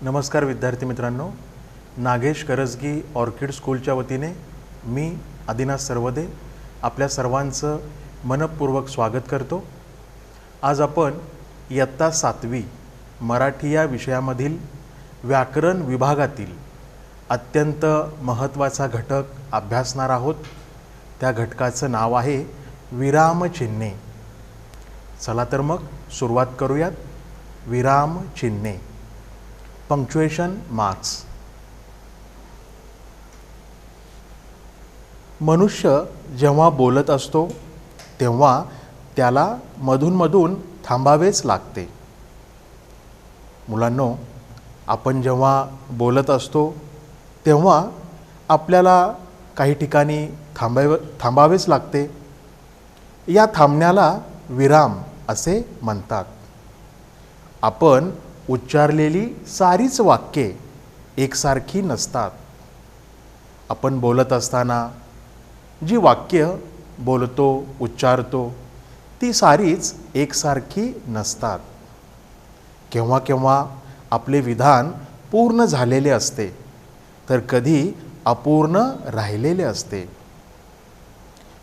नमस्कार विद्यार्थी मित्रांनो, नागेश करजगी ऑर्किड स्कूलच्या वतीने मी आदिनाथ सर्वदे आपल्या सर्वांचं मनपूर्वक स्वागत करतो। आज आपण इयत्ता 7वी मराठी या विषयामधील व्याकरण विभागातील अत्यंत महत्त्वाचा घटक अभ्यासणार आहोत। त्या घटकाचं नाव आहे विरामचिन्हे। चला तर मग सुरुवात करूयात। विरामचिन्हे, पंक्च्युएशन मार्क्स। मनुष्य जेव्हा बोलत असतो तेव्हा त्याला मधून थांबावेच लागते। मुलांनो, आपण जेव्हा बोलत असतो तेव्हा आपल्याला काही ठिकाणी थांबावेच लागते। या थांबण्याला विराम असे म्हणतात। आपण उच्चारलेली सारीच वाक्ये एकसारखी नसतात। आपण बोलत असताना जी वाक्य बोलतो, उच्चारतो ती सारीच एकसारखी नसतात। केव्हा केव्हा आपले विधान पूर्ण झालेले असते तर कधी अपूर्ण राहिलेले असते।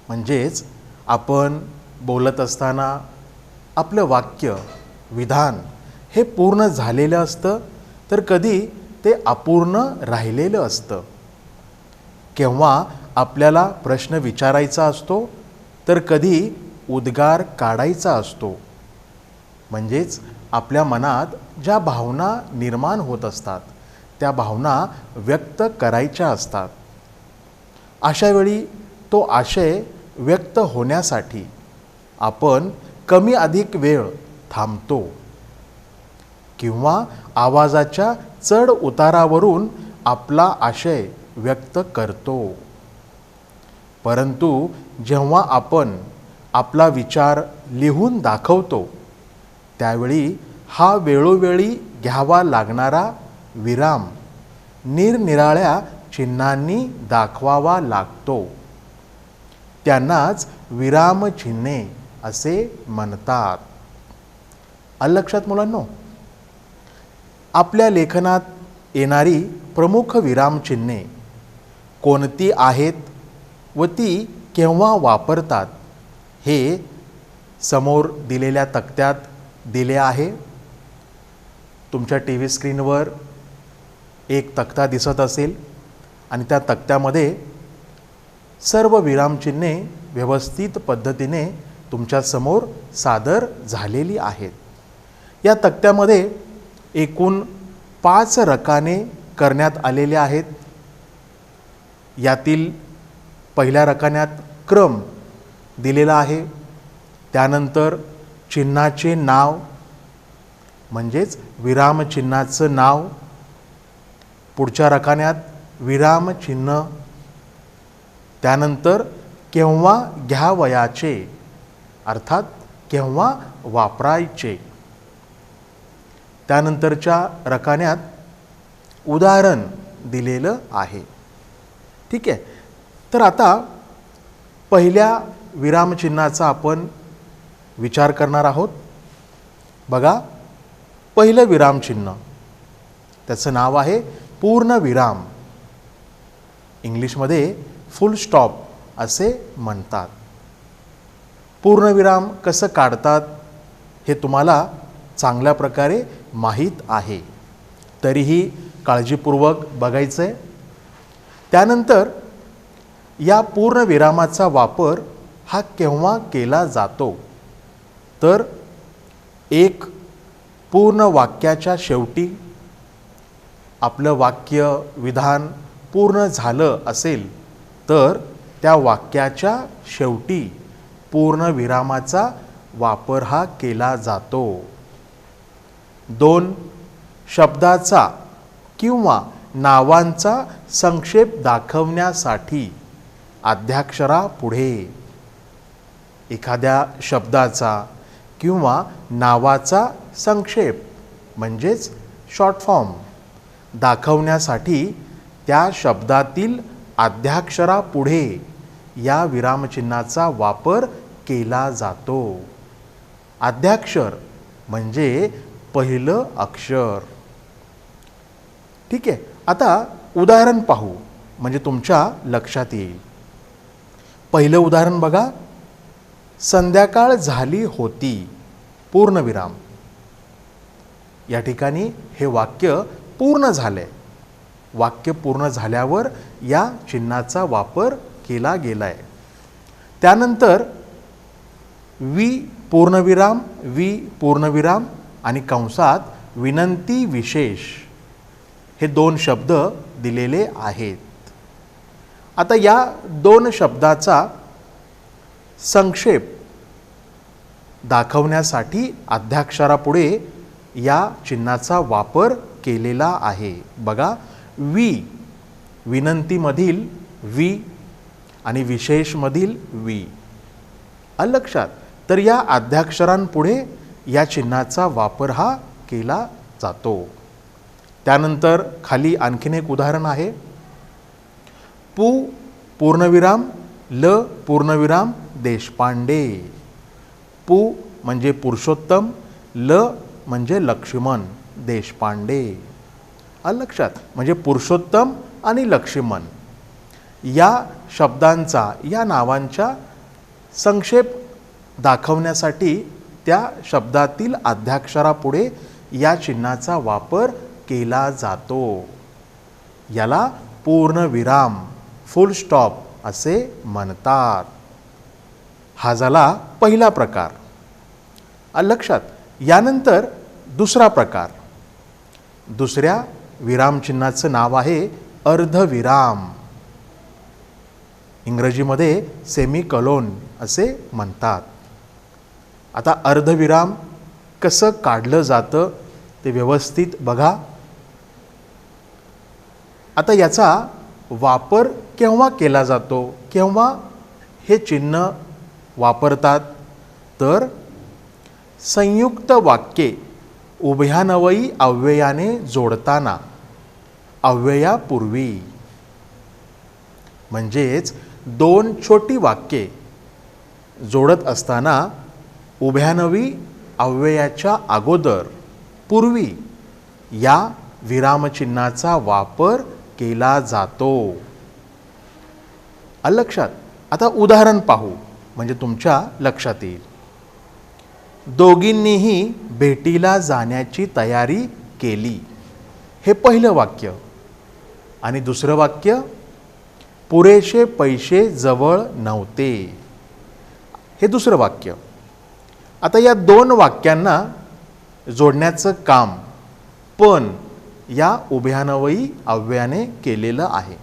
म्हणजेच आपण बोलत असताना आपलं वाक्य, विधान हे पूर्ण झालेलं असतं तर कधी ते अपूर्ण राहिलेलं असतं। केव्हा आपल्याला प्रश्न विचारायचा असतो तर कधी उद्गार काढायचा असतो। म्हणजेच आपल्या मनात ज्या भावना निर्माण होत असतात त्या भावना व्यक्त करायच्या असतात। अशा वेळी तो आशय व्यक्त होण्यासाठी आपण कमी अधिक वेळ थांबतो किंवा आवाजाच्या चढ उतारावरून आपला आशय व्यक्त करतो। परंतु जेव्हा आपण आपला विचार लिहून दाखवतो त्यावेळी हा वेळोवेळी घ्यावा लागणारा विराम निरनिराळ्या चिन्हांनी दाखवावा लागतो। त्यांनाच विरामचिन्हे असे म्हणतात। आलं लक्षात मुलांनो? आपल्या लेखनात येणारी प्रमुख विरामचिन्हे कोणती आहेत व ती केव्हा वापरतात हे समोर दिलेल्या तक्त्यात दिले आहे। तुमच्या टीव्ही स्क्रीनवर एक तक्ता दिसत असेल आणि त्या तक्त्यामध्ये सर्व विरामचिन्हे व्यवस्थित पद्धतीने तुमच्या समोर सादर झालेली आहेत। या तक्त्यामध्ये एकूण 5 रकाने करण्यात आलेले आहेत। यातील पहिल्या रकान्यात क्रम दिलेला आहे, त्यानंतर चिन्हाचे नाव म्हणजेच विरामचिन्हाचं नाव, पुढच्या रकान्यात विरामचिन्ह, त्यानंतर केव्हा घ्यावयाचे अर्थात केव्हा वापरायचे, त्यानंतरच्या रकान्यात उदाहरण दिलेलं आहे। ठीक आहे, तर आता पहिल्या विरामचिन्हाचा आपण विचार करणार आहोत। बघा, पहिलं विरामचिन्ह त्याचं नाव आहे पूर्णविराम। इंग्लिशमध्ये फुल स्टॉप असे म्हणतात। पूर्णविराम कसं काढतात हे तुम्हाला चांगल्या प्रकारे माहीत आहे, तरीही काळजीपूर्वक बघायचं आहे। त्यानंतर या पूर्णविरामाचा वापर हा केव्हा केला जातो तर एक पूर्ण वाक्याच्या शेवटी आपलं वाक्य, विधान पूर्ण झालं असेल तर त्या वाक्याच्या शेवटी पूर्णविरामाचा वापर हा केला जातो। 2 शब्दाचा किंवा नावांचा संक्षेप दाखवण्यासाठी आद्याक्षरापुढे एखाद्या शब्दाचा किंवा नावाचा संक्षेप म्हणजेच शॉर्ट फॉर्म दाखवण्यासाठी त्या शब्दातील आद्याक्षरापुढे या विरामचिन्हाचा वापर केला जातो। आद्याक्षर म्हणजे पहिलं अक्षर। ठीक आहे. आता उदाहरण पाहू म्हणजे तुमच्या लक्षात येईल. पहिलं उदाहरण बघा. संध्याकाळ झाली होती पूर्णविराम. या ठिकाणी हे वाक्य पूर्ण झाले. वाक्य पूर्ण झाल्यावर या चिन्हाचा वापर केला गेलाय. त्यानंतर वि पूर्णविराम वि पूर्णविराम आणि कंसात विनंती विशेष हे दोन शब्द दिलेले आहेत. आता या दोन शब्दाचा संक्षेप दाखवण्यासाठी अध्याक्षरापुढे या चिन्हाचा वापर केलेला आहे. बघा, वि विनंतीमधील वि आणि विशेषमधील वि. आलं लक्षात? तर या अध्याक्षरांपुढे या चिन्हाचा वापर हा केला जातो. त्यानंतर खाली आणखीन एक उदाहरण आहे. पु पूर्णविराम ल पूर्णविराम देशपांडे. पु म्हणजे पुरुषोत्तम, ल म्हणजे लक्ष्मण देशपांडे. आलं लक्षात? म्हणजे पुरुषोत्तम आणि लक्ष्मण या शब्दांचा या नावांच्या संक्षेप दाखवण्यासाठी त्या शब्दातील अध्याक्षरापुढे या चिन्हाचा वापर केला जातो. याला पूर्णविराम फुल स्टॉप असे म्हणतात. हा झाला पहिला प्रकार. आलं लक्षात? यानंतर दुसरा प्रकार. दुसऱ्या विरामचिन्हाचं नाव आहे अर्धविराम. इंग्रजीमध्ये सेमीकॉलन असे म्हणतात. आता अर्धविराम कसं काढलं जातं ते व्यवस्थित बघा. आता याचा वापर केव्हा केला जातो, केव्हा हे चिन्ह वापरतात, तर संयुक्त वाक्ये उभयान्वयी अव्ययाने जोडताना, अव्ययापूर्वी. म्हणजेच दोन छोटी वाक्ये जोडत असताना उभयान्वयी अव्ययाच्या अगोदर पूर्वी या विरामचिन्हाचा वापर केला जातो. आलं लक्षात? आता उदाहरण पाहू म्हणजे तुमच्या लक्षात येईल. दोघींनीही भेटीला जाण्याची तयारी केली. हे पहिलं वाक्य. आणि दुसरं वाक्य, पुरेसे पैसे जवळ नव्हते. हे दुसरं वाक्य. आता या दोन वाक्यांना जोडण्याचं काम पण या उभयान्वयी अव्ययाने केलेलं आहे.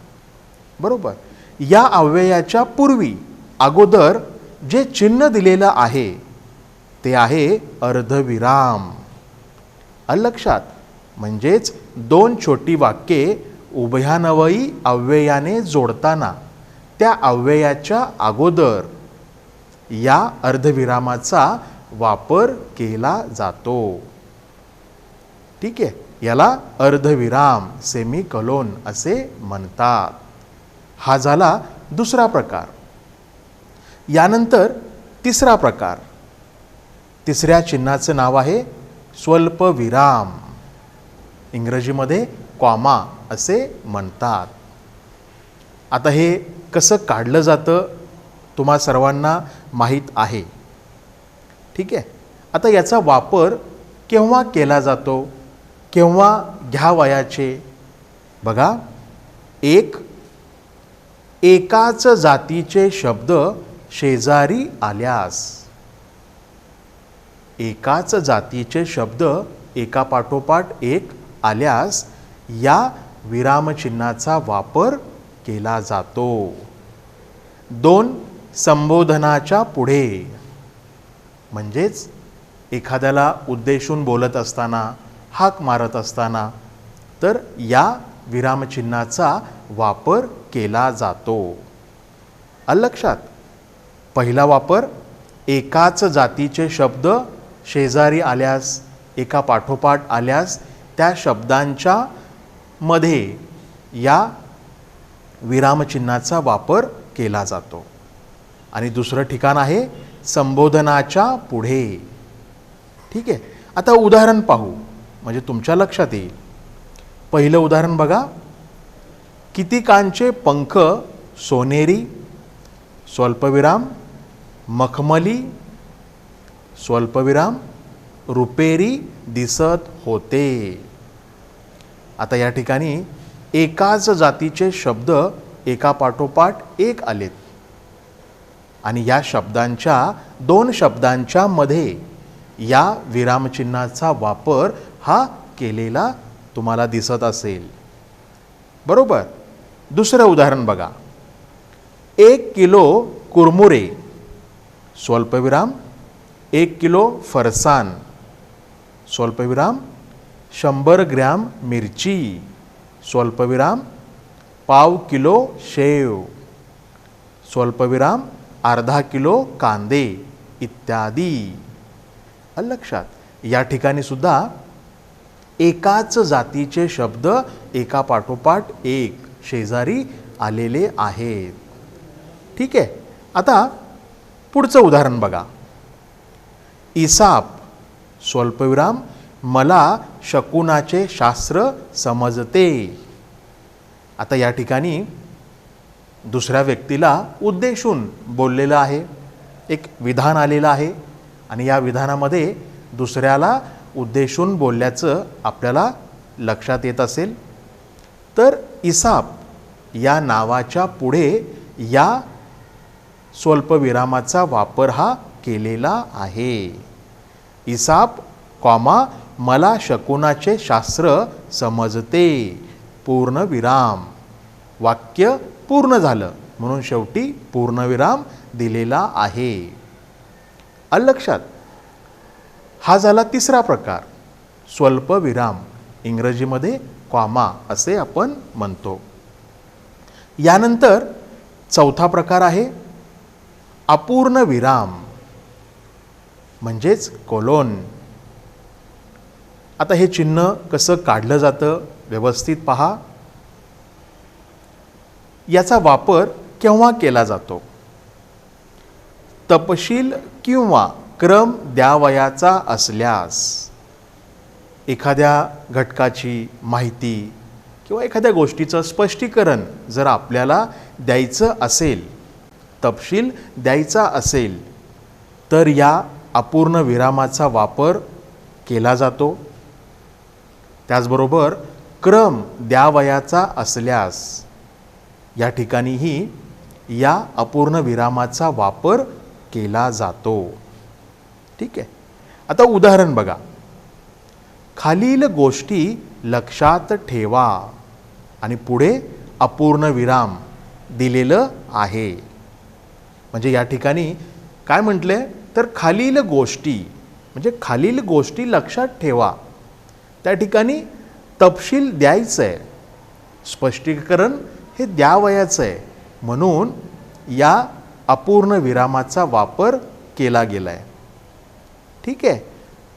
बरोबर? या अव्ययाच्या पूर्वी अगोदर जे चिन्ह दिलेलं आहे ते आहे अर्धविराम. आलं लक्षात? म्हणजेच दोन छोटी वाक्ये उभयान्वयी अव्ययाने जोडताना त्या अव्ययाच्या अगोदर या अर्धविरामाचा वापर केला जातो. ठीक आहे? याला अर्धविराम सेमीकॉलन असे म्हणतात. हा झाला दुसरा प्रकार. यानंतर तिसरा प्रकार. तिसऱ्या चिन्हाचं नाव आहे स्वल्पविराम. इंग्रजीमध्ये कॉमा असे म्हणतात. आता हे कसं काढलं जातं तुम्हा सर्वांना माहीत आहे. ठीक आहे? आता याचा वापर केव्हा केला जातो, केव्हा घ्यावयाचे? बघा, एकाच जातीचे शब्द शेजारी आल्यास. एकाच जातीचे शब्द एकापाठोपाठ एक आल्यास या विरामचिन्हाचा वापर केला जातो. दोन संबोधनाच्या पुढे. म्हणजेच एखाद्याला उद्देशून बोलत असताना, हाक मारत असताना तर या विरामचिन्हाचा वापर केला जातो. आलं लक्षात? पहिला वापर, एकाच जातीचे शब्द शेजारी आल्यास, एका पाठोपाठ आल्यास त्या शब्दांच्या मध्ये या विरामचिन्हाचा वापर केला जातो. आणि दुसरं ठिकाण आहे संबोधनाच्या पुढे. ठीक आहे? आता उदाहरण पाहू म्हणजे तुमच्या लक्षात येईल. पहिलं उदाहरण बघा. कितीकांचे पंख सोनेरी, स्वल्पविराम, मखमली, स्वल्पविराम, रुपेरी दिसत होते. आता या ठिकाणी एकाच जातीचे शब्द एकापाठोपाठ एक आलेत आणि या शब्दांच्या दोन शब्दांच्या मध्ये या विरामचिन्हाचा वापर हा केलेला तुम्हाला दिसत असेल. बरोबर. दुसरं उदाहरण बघा. 1 किलो कुरमुरे, स्वल्पविराम, 1 किलो फरसाण, स्वल्पविराम, 100 ग्रॅम मिरची, स्वल्पविराम, पाव किलो शेव, स्वल्पविराम, अर्धा किलो कांदे इत्यादी. लक्षात. या ठिकाणी सुद्धा एकाच जातीचे शब्द एकापाठोपाठ एक शेजारी आलेले आहेत. ठीक आहे. आता पुढचं उदाहरण बघा. इसाप, स्वल्पविराम, मला शकुनाचे शास्त्र समजते. आता या ठिकाणी दुसऱ्या व्यक्तीला उद्देशून बोललेलं आहे, एक विधान आलेलं आहे आणि या विधानामध्ये दुसऱ्याला उद्देशून बोलल्याचं आपल्याला लक्षात येत असेल. तर इसाप या नावाच्या पुढे या स्वल्पविरामाचा वापर हा केलेला आहे. इसाप, कॉमा, मला शकुनाचे शास्त्र समजते, पूर्णविराम. वाक्य पूर्ण झालं म्हणून शेवटी पूर्णविराम दिलेला आहे. लक्षात. हा झाला तिसरा प्रकार, स्वल्पविराम. इंग्रजीमध्ये कॉमा असे आपण म्हणतो. यानंतर चौथा प्रकार आहे अपूर्ण विराम म्हणजेच कोलोन. आता हे चिन्ह कसं काढलं जातं व्यवस्थित पहा. याचा वापर केव्हा केला जातो? तपशील किंवा क्रम द्यावयाचा असल्यास, एखाद्या घटकाची माहिती किंवा एखाद्या गोष्टीचं स्पष्टीकरण जर आपल्याला द्यायचं असेल, तपशील द्यायचा असेल, तर या अपूर्ण विरामाचा वापर केला जातो. त्याचबरोबर क्रम द्यावयाचा असल्यास या ठिकाणीही या अपूर्ण विरामाचा वापर केला जातो. ठीक आहे. आता उदाहरण बघा. खालील गोष्टी लक्षात ठेवा आणि पुढे अपूर्ण विराम दिलेलं आहे. म्हणजे या ठिकाणी काय म्हटले तर खालील गोष्टी म्हणजे खालील गोष्टी लक्षात ठेवा. त्या ठिकाणी तपशील द्यायचं आहे, स्पष्टीकरण हे द्यावयाचं आहे म्हणून या अपूर्ण विरामाचा वापर केला गेला आहे. ठीक आहे.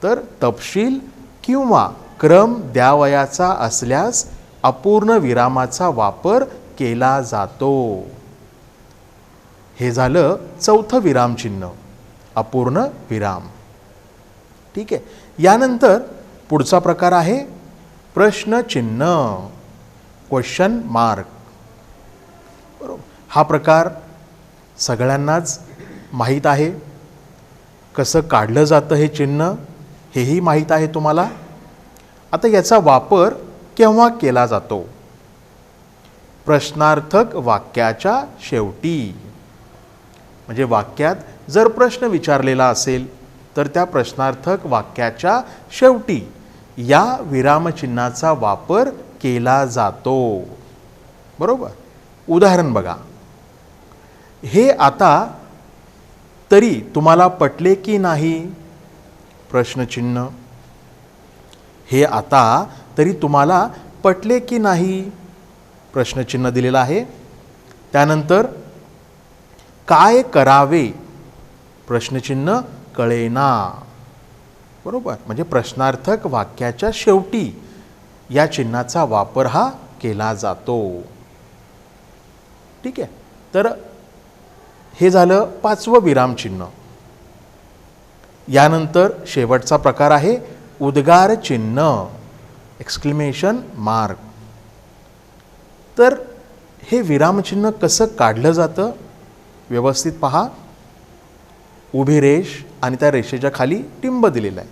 तर तपशील किंवा क्रम द्यावयाचा असल्यास अपूर्ण विरामाचा वापर केला जातो. हे झालं चौथं विरामचिन्ह, अपूर्ण विराम. ठीक आहे. यानंतर पुढचा प्रकार आहे प्रश्नचिन्ह, क्वेश्चन मार्क. बरोबर. हा प्रकार सगळ्यांनाच माहीत आहे. कसं काढलं जातं हे चिन्ह हेही माहीत आहे तुम्हाला. आता याचा वापर केव्हा केला जातो? प्रश्नार्थक वाक्याच्या शेवटी. म्हणजे वाक्यात जर प्रश्न विचारलेला असेल तर त्या प्रश्नार्थक वाक्याच्या शेवटी या विरामचिन्हाचा वापर केला जातो. बरोबर. उदाहरण बघा. हे आता तरी तुम्हाला पटले की नाही? प्रश्नचिन्ह. हे आता तरी तुम्हाला पटले की नाही? प्रश्नचिन्ह दिलेलं आहे. त्यानंतर काय करावे? प्रश्नचिन्ह कळेना. बरोबर. म्हणजे प्रश्नार्थक वाक्याच्या शेवटी या चिन्हाचा वापर हा केला जातो. ठीक आहे. तर हे झालं पाचवं विरामचिन्ह. यानंतर शेवटचा प्रकार आहे उद्गार चिन्ह. Exclamation mark. तर हे विरामचिन्ह कसं काढलं जातं व्यवस्थित पहा. उभी रेष आणि त्या रेषेच्या खाली टिंब दिलेलं आहे,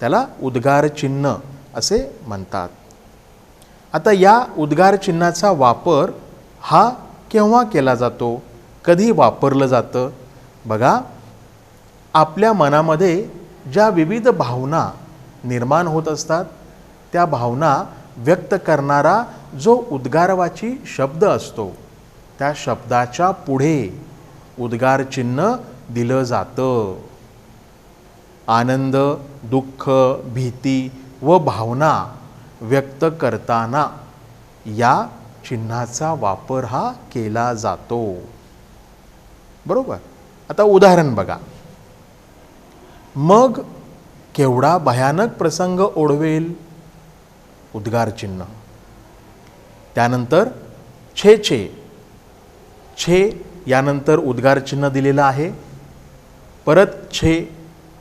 त्याला उद्गार चिन्ह असे म्हणतात. आता या उद्गार चिन्हाचा वापर हा केव्हा केला जातो, कधी वापरलं जातं? बघा, आपल्या मनामध्ये ज्या विविध भावना निर्माण होत असतात त्या भावना व्यक्त करणारा जो उद्गारवाची शब्द असतो त्या शब्दाच्या पुढे उद्गार चिन्ह दिलं जातं. आनंद, दुःख, भीती व भावना व्यक्त करताना या चिन्हाचा वापर हा केला जातो. बरोबर. आता उदाहरण बघा. मग केवढा भयानक प्रसंग ओढवेल, उद्गार चिन्ह. त्यानंतर छे छे, छे यानंतर उद्गार चिन्ह दिलेलं आहे, परत छे,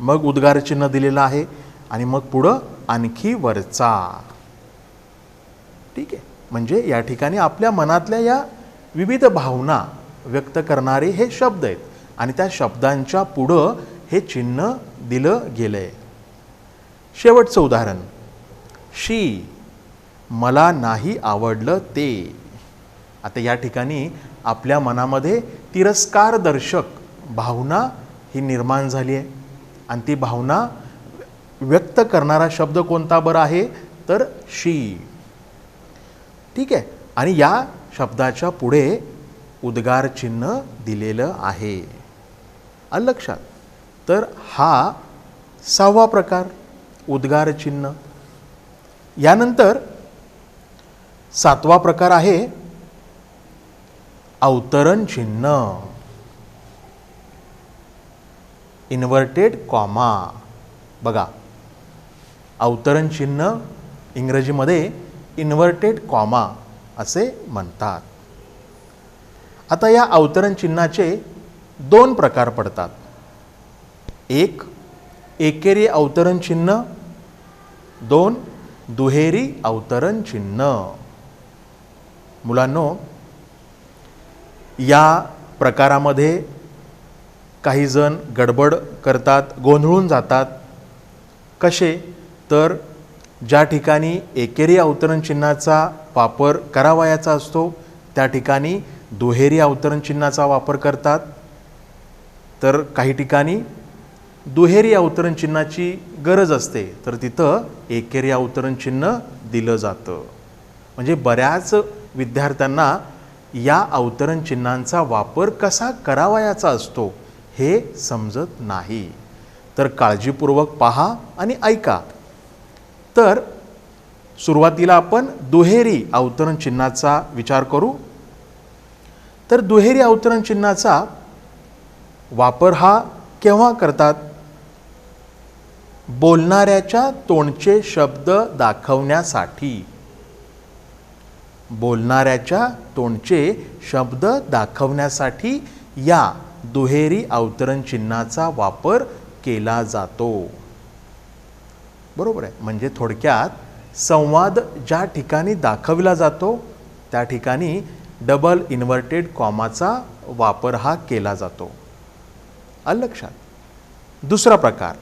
मग उद्गार चिन्ह दिलेलं आहे आणि मग पुढं आणखी वरचा. ठीक आहे. म्हणजे या ठिकाणी आपल्या मनातल्या या विविध भावना व्यक्त करणारे हे शब्द आहेत आणि त्या शब्दांच्या पुढं हे चिन्ह दिलं गेलंय. शेवटचं उदाहरण, शी, मला नाही आवडलं ते. आता या ठिकाणी आपल्या मनामध्ये तिरस्कारदर्शक भावना ही निर्माण झाली आहे आणि ती भावना व्यक्त करणारा शब्द कोणता बरं आहे, तर शी. ठीक आहे. आणि या शब्दाच्या पुढे उद्गार चिन्ह दिलेलं आहे. आलं लक्षात? तर हा 6वा प्रकार, उद्गार चिन्ह. यानंतर 7वा प्रकार आहे अवतरण चिन्ह, इन्व्हर्टेड कॉमा. बघा, अवतरण चिन्ह इंग्रजीमध्ये इन्व्हर्टेड कॉमा असे म्हणतात. आता या अवतरण चिन्हाचे 2 प्रकार पडतात. एक एकेरी अवतरण चिन्ह, 2 दुहेरी अवतरण चिन्ह. मुलांनो, या प्रकारामध्ये काही जण गडबड करतात, गोंधळून जातात. कसे? तर ज्या ठिकाणी एकेरी अवतरण चिन्हाचा वापर करावयाचा असतो त्या ठिकाणी दुहेरी अवतरण चिन्हाचा वापर करतात, तर काही ठिकाणी दुहेरी अवतरण चिन्हाची गरज असते तर तिथं एकेरी अवतरण चिन्ह दिलं जातं. म्हणजे बऱ्याच विद्यार्थ्यांना या अवतरण चिन्हांचा वापर कसा करावयाचा असतो हे समजत नाही. तर काळजीपूर्वक पहा आणि ऐका. तर सुरुवातीला आपण दुहेरी अवतरण चिन्हाचा विचार करू. तर दुहेरी अवतरण चिन्हाचा वापर हा केव्हा करतात? बोलणाऱ्याच्या तोंडचे शब्द दाखवण्यासाठी. बोलणाऱ्याच्या तोंडचे शब्द दाखवण्यासाठी या दुहेरी अवतरण चिन्हाचा वापर केला जातो. बरोबर आहे. म्हणजे थोडक्यात संवाद ज्या ठिकाणी दाखविला जातो त्या ठिकाणी डबल इन्व्हर्टेड कॉमाचा वापर हा केला जातो. आलं लक्षात? दुसरा प्रकार,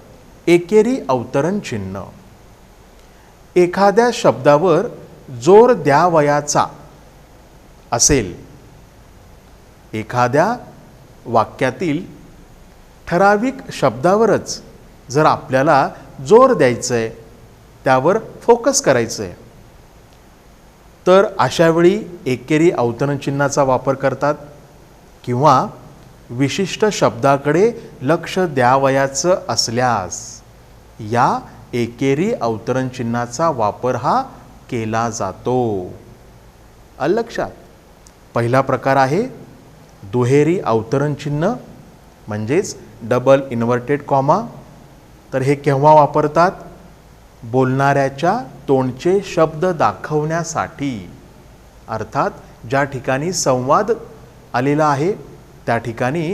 एकेरी अवतरण चिन्ह. एखाद्या शब्दावर जोर द्यावयाचा असेल, एखाद्या वाक्यातील ठराविक शब्दावरच जर आपल्याला जोर द्यायचं आहे, त्यावर फोकस करायचं आहे, तर अशावेळी एकेरी अवतरण चिन्हाचा वापर करतात. किंवा विशिष्ट शब्दाकडे लक्ष द्यावयाचं असल्यास या एकेरी अवतरण चिन्हाचा वापर हा केला जातो. आलं लक्षात? पहिला प्रकार आहे दुहेरी अवतरण चिन्ह म्हणजेच डबल इन्व्हर्टेड कॉमा. तर हे केव्हा वापरतात? बोलणाऱ्याच्या तोंडचे शब्द दाखवण्यासाठी. अर्थात ज्या ठिकाणी संवाद आलेला आहे त्या ठिकाणी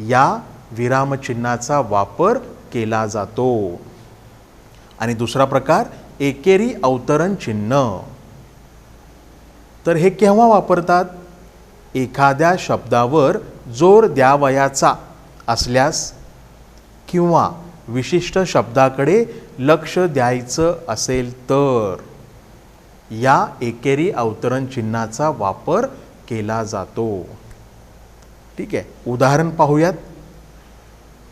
या विरामचिन्हाचा वापर केला जातो. आणि दुसरा प्रकार एकेरी अवतरण चिन्ह. तर हे केव्हा वापरतात? एखाद्या शब्दावर जोर द्यावयाचा असल्यास किंवा विशिष्ट शब्दाकडे लक्ष द्यायचं असेल तर या एकेरी अवतरण चिन्हाचा वापर केला जातो. ठीक आहे, उदाहरण पाहूयात.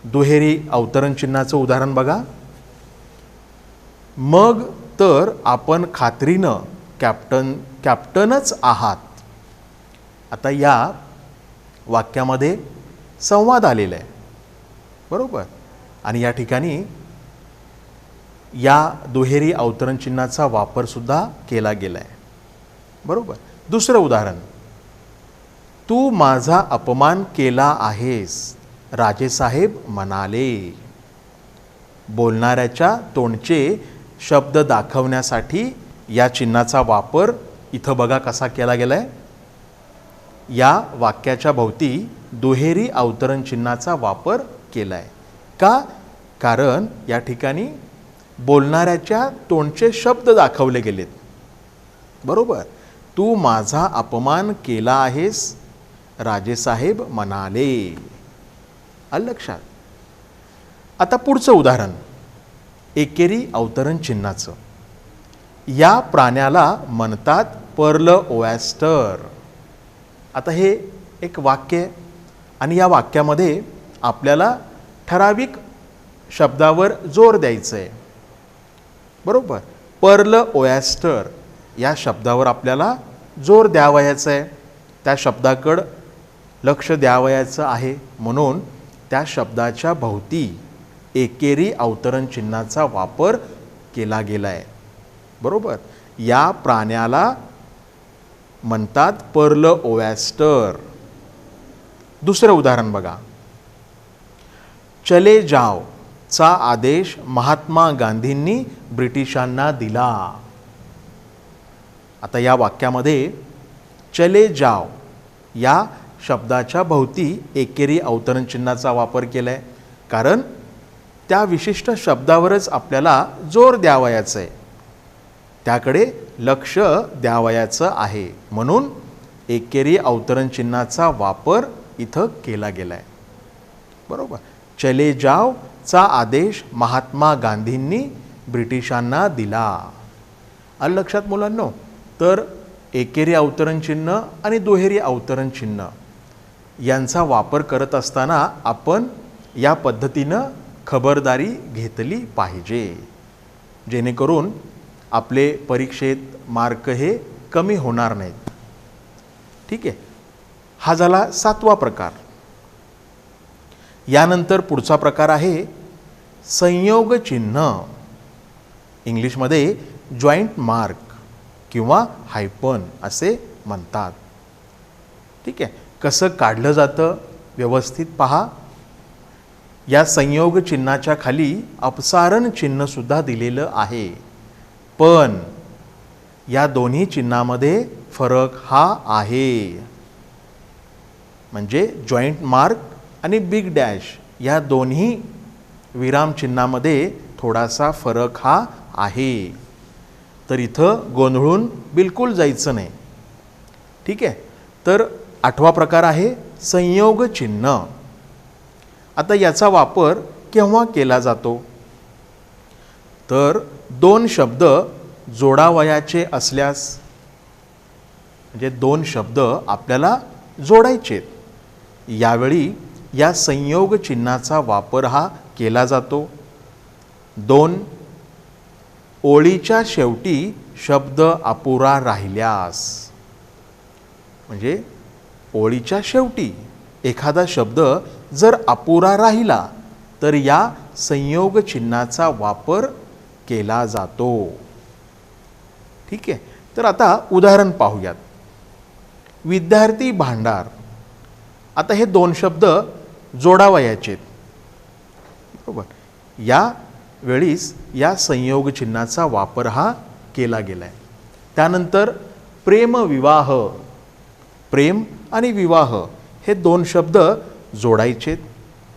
दुहेरी अवतरण चिन्हाचं उदाहरण बघा. मग तर आपण खात्रीनं कॅप्टनच आहात. आता या वाक्यामध्ये संवाद आलेला आहे, बरोबर. आणि या ठिकाणी या दुहेरी अवतरण चिन्हाचा वापर सुद्धा केला गेला आहे, बरोबर. दुसरं उदाहरण. तू माझा अपमान केला आहेस, राजेसाहेब म्हणाले. बोलणाऱ्याच्या तोंडचे शब्द दाखवण्यासाठी या चिन्हाचा वापर इथं बघा कसा केला गेला आहे. या वाक्याच्या भोवती दुहेरी अवतरण चिन्हाचा वापर केला आहे. का? कारण या ठिकाणी बोलणाऱ्याच्या तोंडचे शब्द दाखवले गेलेत, बरोबर. तू माझा अपमान केला आहेस, राजेसाहेब म्हणाले. आलं लक्षात? आता पुढचं उदाहरण एकेरी अवतरण चिन्हाचं. या प्राण्याला म्हणतात पर्ल ओएस्टर. आता हे एक वाक्य आहे आणि या वाक्यामध्ये आपल्याला ठराविक शब्दावर जोर द्यायचं आहे, बरोबर. पर्ल ओएस्टर या शब्दावर आपल्याला जोर द्यावयाचा आहे, त्या शब्दाकडं लक्ष द्यावयाचं आहे. म्हणून त्या शब्दाच्या भोवती एकेरी अवतरण चिन्हाचा वापर केला गेला आहे, बरोबर. या प्राण्याला म्हणतात पर्ल ओएस्टर. दुसरं उदाहरण बघा. चले जाओ चा आदेश महात्मा गांधींनी ब्रिटिशांना दिला. आता या वाक्यामध्ये चले जाओ या शब्दाच्या भोवती एकेरी अवतरण चिन्हाचा वापर केला आहे, कारण त्या विशिष्ट शब्दावरच आपल्याला जोर द्यावयाचं आहे, त्याकडे लक्ष द्यावयाचं आहे. म्हणून एकेरी अवतरण चिन्हाचा वापर इथं केला गेला आहे, बरोबर. चले जाओ चा आदेश महात्मा गांधींनी ब्रिटिशांना दिला. आलं लक्षात मुलांनो? तर एकेरी अवतरण चिन्ह आणि दुहेरी अवतरण चिन्ह यांचा वापर करत असताना आपण या पद्धतीनं खबरदारी घेतली पाहिजे, जेणेकरून आपले परीक्षेत मार्क हे कमी होणार नाहीत. ठीक आहे, हा झाला 7वा प्रकार. यानंतर पुढचा प्रकार आहे संयोग चिन्ह. इंग्लिशमध्ये जॉईंट मार्क किंवा हायपन असे म्हणतात. ठीक आहे, कसं काढलं जातं व्यवस्थित पहा. या संयोग चिन्हाच्या खाली अपसारण चिन्ह सुद्धा दिलेलं आहे, पण या दोन्ही चिन्हामध्ये फरक हा आहे. म्हणजे जॉईंट मार्क आणि बिग डॅश या दोन्ही विराम चिन्हामध्ये थोडासा फरक हा आहे. तर इथं गोंधळून बिलकुल जायचं नाही. ठीक आहे, तर 8वा प्रकार आहे संयोग चिन्ह. आता याचा वापर केव्हा केला जातो? तर दोन शब्द जोडावयाचे असल्यास, म्हणजे दोन शब्द आपल्याला जोडायचे, यावेळी या संयोग चिन्हाचा वापर हा केला जातो. दोन ओळीच्या शेवटी शब्द अपुरा राहिल्यास, म्हणजे ओळीच्या शेवटी एखादा शब्द जर अपुरा राहिला तर या संयोग चिन्हाचा वापर केला जातो. ठीक आहे, तर आता उदाहरण पाहूयात. विद्यार्थी भांडार. आता हे दोन शब्द जोडावयाचे, बरोबर. या वेळीस या संयोग चिन्हाचा वापर हा केला गेला आहे. त्यानंतर प्रेम विवाह. प्रेम आणि विवाह हे दोन शब्द जोडायचे,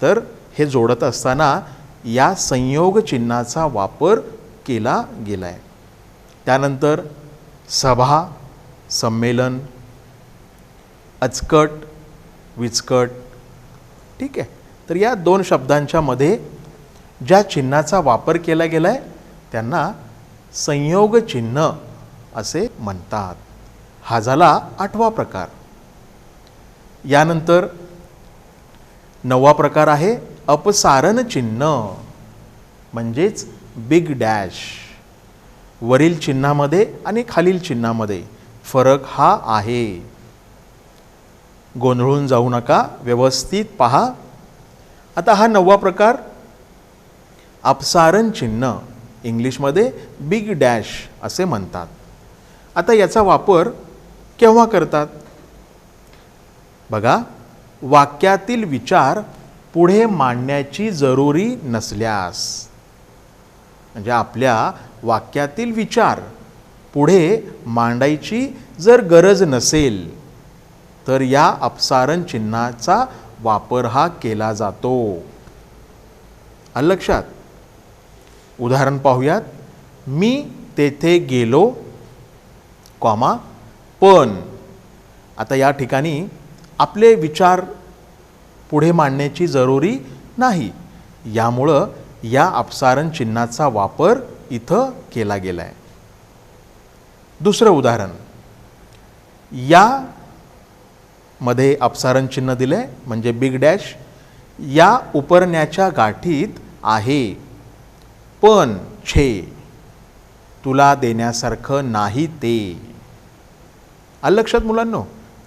तर हे जोडत असताना या संयोग चिन्हाचा वापर केला गेला आहे. त्यानंतर सभा, संमेलन, अचकट, विचकट. ठीक आहे. तर या दोन शब्दांच्या मध्ये ज्या चिन्हाचा वापर केला गेला आहे त्यांना संयोग चिन्ह असे म्हणतात. हा झाला 8वा प्रकार. यानंतर 9वा प्रकार आहे अपसारण चिन्ह, म्हणजेच बिग डॅश. वरील चिन्हामध्ये आणि खालील चिन्हामध्ये फरक हा आहे. गोंधळून जाऊ नका, व्यवस्थित पहा. आता हा 9वा प्रकार अपसारण चिन्ह, इंग्लिशमध्ये बिग डॅश असे म्हणतात. आता याचा वापर केव्हा करतात? बघा, वाक्यातील विचार पुढे मांडण्याची जरुरी नसल्यास, म्हणजे आपल्या वाक्यातील विचार पुढे मांडायची जर गरज नसेल तर या अपसारण चिन्हाचा वापर हा केला जातो. आलं लक्षात? उदाहरण पाहूयात. मी तेथे गेलो, कॉमा पण. आता या ठिकाणी आपले विचार पुढे मांडण्याची जरुरी नाही, यामुळं या अपसारण चिन्हाचा वापर इथं केला गेला आहे. दुसरं उदाहरण, या मध्ये अपसारण चिन्ह दिले म्हणजे बिग डॅश. या उपरण्याच्या गाठीत आहे पण छे, तुला देण्यासारखं नाही ते. आलं लक्षात मुलांनो?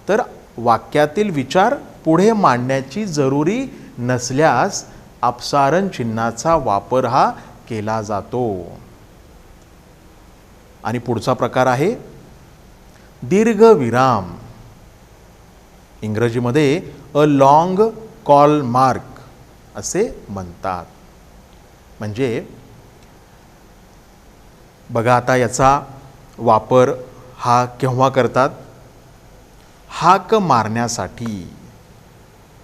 तर वाक्यातील विचार पुढे मांडण्याची जरुरी नसल्यास अपसारण चिन्हाचा वापर हा केला जातो. आणि पुढचा प्रकार आहे दीर्घ विराम, इंग्रजीमध्ये अ लॉंग कॉल मार्क असे म्हणतात. म्हणजे बघा, आता याचा वापर हा केव्हा करतात? हाक मारण्यासाठी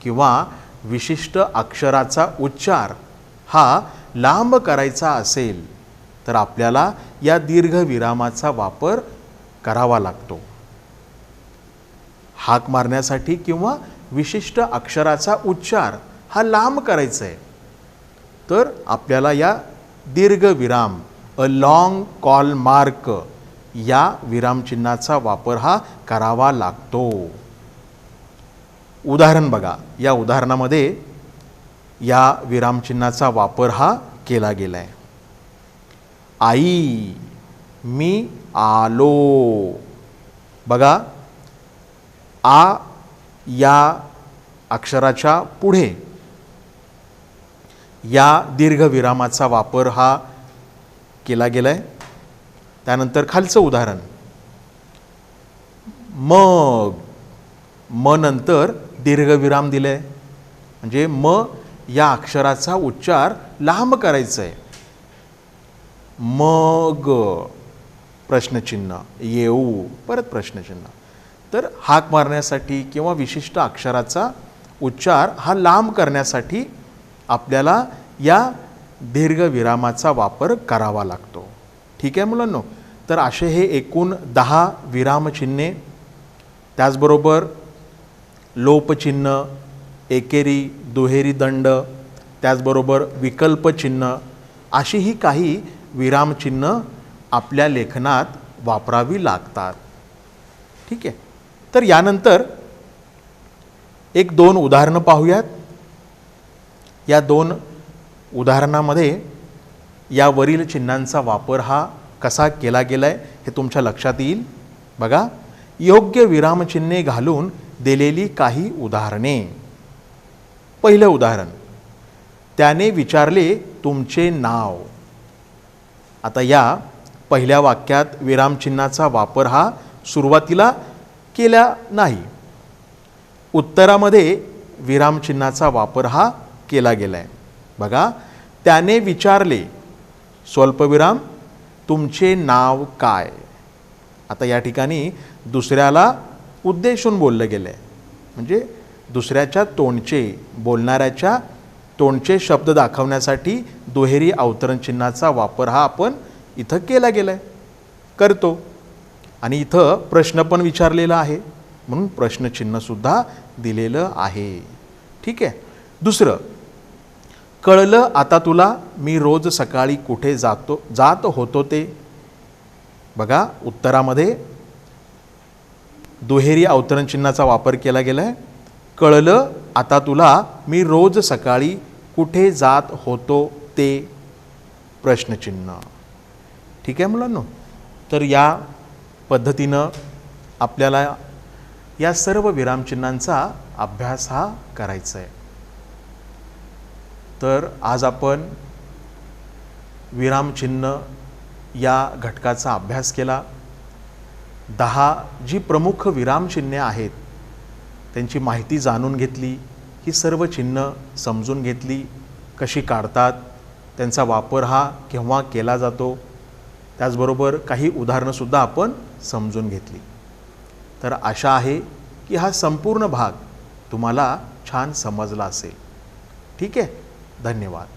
किंवा विशिष्ट अक्षराचा उच्चार हा लांब करायचा असेल तर आपल्याला या दीर्घ विरामाचा वापर करावा लागतो. हाक मारण्यासाठी किंवा विशिष्ट अक्षराचा उच्चार हा लांब करायचा आहे तर आपल्याला या दीर्घ विराम अ लॉंग कॉल मार्क या विरामचिन्हाचा वापर हा करावा लागतो. उदाहरण बघा, या उदाहरणामध्ये या विरामचिन्हाचा वापर हा केला गेला आहे. आई, मी आलो. बघा, आ या अक्षराच्या पुढे या दीर्घ विरामाचा वापर हा केला गेला आहे. त्यानंतर खालचं उदाहरण, मग, म नंतर दीर्घ विराम दिले म्हणजे म या अक्षराचा उच्चार लांब करायचा आहे. मग प्रश्नचिन्ह, येऊ, परत प्रश्नचिन्ह. तर हाक मारण्यासाठी किंवा विशिष्ट अक्षराचा उच्चार हा लांब करण्यासाठी आपल्याला या दीर्घ विरामाचा वापर करावा लागतो. ठीक आहे मुलांनो? तर असे हे एकूण 10 विरामचिन्हे, त्याचबरोबर लोपचिन्ह, एकेरी, दुहेरी दंड, त्याचबरोबर विकल्पचिन्ह, अशी ही काही विरामचिन्ह आपल्या लेखनात वापरावी लागतात. ठीक आहे. तर यानंतर 1-2 उदाहरणं पाहूयात. या 2 उदाहरणामध्ये या वरील चिन्हांचा वापर हा कसा केला गेला आहे हे तुमच्या लक्षात येईल. बघा, योग्य विरामचिन्हे घालून दिलेली काही उदाहरणे. पहिलं उदाहरण, त्याने विचारले तुमचे नाव. आता या पहिल्या वाक्यात विरामचिन्हाचा वापर हा सुरुवातीला केला नाही. उत्तरामध्ये विरामचिन्हाचा वापर हा केला गेला आहे. बघा, त्याने विचारले स्वल्पविराम तुमचे नाव काय. आता या ठिकाणी दुसऱ्याला उद्देशून बोललं गेलं आहे, म्हणजे दुसऱ्याच्या तोंडचे, बोलणाऱ्याच्या तोंडचे शब्द दाखवण्यासाठी दुहेरी अवतरण चिन्हाचा वापर हा आपण इथं केला गेला आहे. करतो. आणि इथं प्रश्न पण विचारलेला आहे म्हणून प्रश्नचिन्हसुद्धा दिलेलं आहे. ठीक आहे. दुसरं, कळलं आता तुला मी रोज सकाळी कुठे जात होतो ते. बघा उत्तरामध्ये दुहेरी अवतरणचिन्हाचा वापर केला गेला आहे. कळलं आता तुला मी रोज सकाळी कुठे जात होतो ते प्रश्नचिन्ह. ठीक आहे मुलांनो. तर या पद्धतीनं आपल्याला या सर्व विरामचिन्हांचा अभ्यास हा करायचा आहे. तर आज आपण विरामचिन्ह या घटकाचा अभ्यास केला. 10 जी प्रमुख विरामचिन्हे आहेत त्यांची माहिती जाणून घेतली. ही सर्व चिन्ह समजून घेतली, कशी काढतात, त्यांचा वापर हा केव्हा केला जातो, त्याचबरोबर काही उदाहरणंसुद्धा आपण समजून घेतली. तर आशा आहे की हा संपूर्ण भाग तुम्हाला छान समजला असेल. ठीक आहे. धन्यवाद.